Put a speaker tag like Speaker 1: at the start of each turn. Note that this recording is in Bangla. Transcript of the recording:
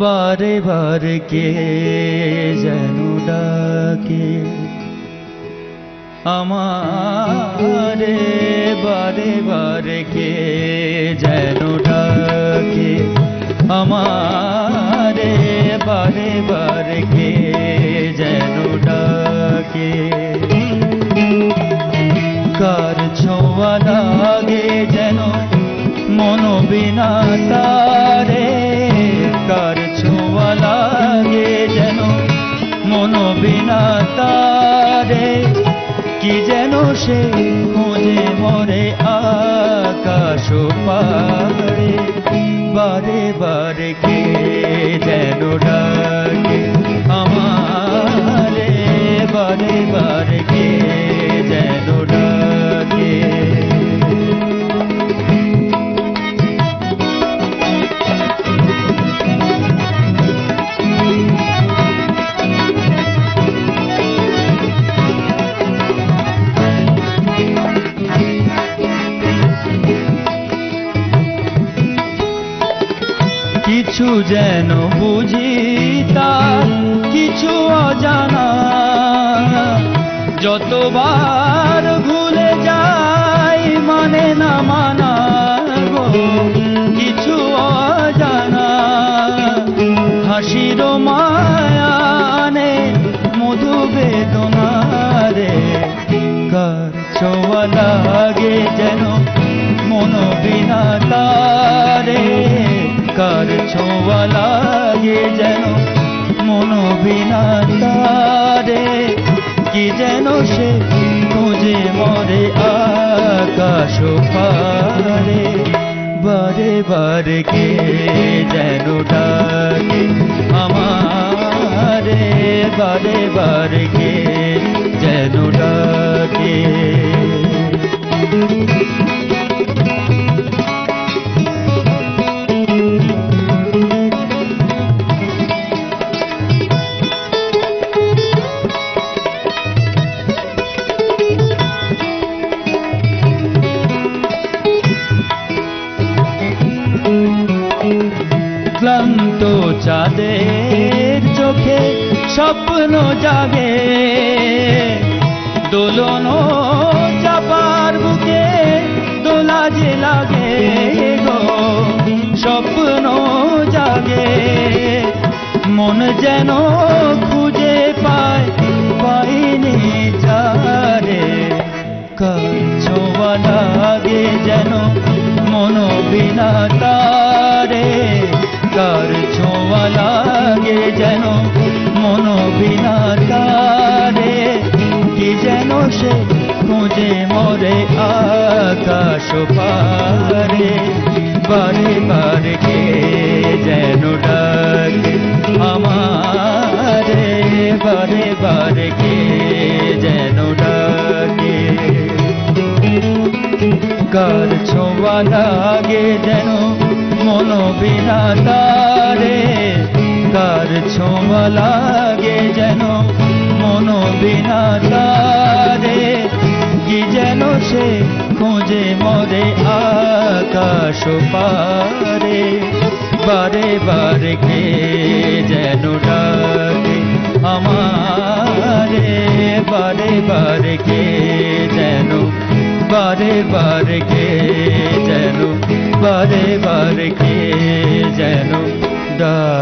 Speaker 1: বারে বারে কে যেন ডাকে আমারে, বারে বারে কে যেন ডাকে আমারে, বারে বারে কে যেন ডাকে। কার ছোঁয়া লাগে যেন মন বিনা তারে, কার ছোঁয়া লাগে যেন মন বিনা তারে, কি যেন সে খোঁজে মরে আকাশ পারে, বারে বারে কে যেন ডাকে আমারে, বারে বারে কে যেন ডাকে। কিছু যেন বুঝি তার কিছু অজানা, যতবার ভুলে যাই মানে না মানা গো, কিছু অজানা। হাসির মায়ানে মধু বেদনা রে, কার ছোঁয়া লাগে যেন মন বিনা তারে, কার ছোঁয়া লাগে যেন মন বিনা তারে, কি যেন সে খুঁজে মরে আকাশ পারে, বারে বারে কে যেন ডাকে আমারে, বারে বারে কে যেন ডাকে। ক্লান্ত চাঁদের চোখে স্বপ্ন জাগে, দোলন চাপার বুকে দোলা যে লাগে গো, স্বপ্ন জাগে মন যেন খুঁজে পায় পাইনি যারে, কার ছোঁয়া লাগে যেন মন বিনা তারে, কার ছোঁয়া লাগে যেন মন বিনা তারে, কি যেন সে খুঁজে মরে আকাশ পারে, বারে বারে কে যেন ডাকে আমারে, বারে বারে কে যেন ডাকে। কার ছোঁয়া লাগে যেন মন বিনা তারে, কার ছোঁয়া লাগে যেন মন বিনা তারে, কি যেন সে খুঁজে মরে আকাশ পারে, বারে বারে কে যেন ডাকে আমারে, বারে বারে কে যেন, বারে বারে কে যেন, বারে বারে কে যেন ডাকে।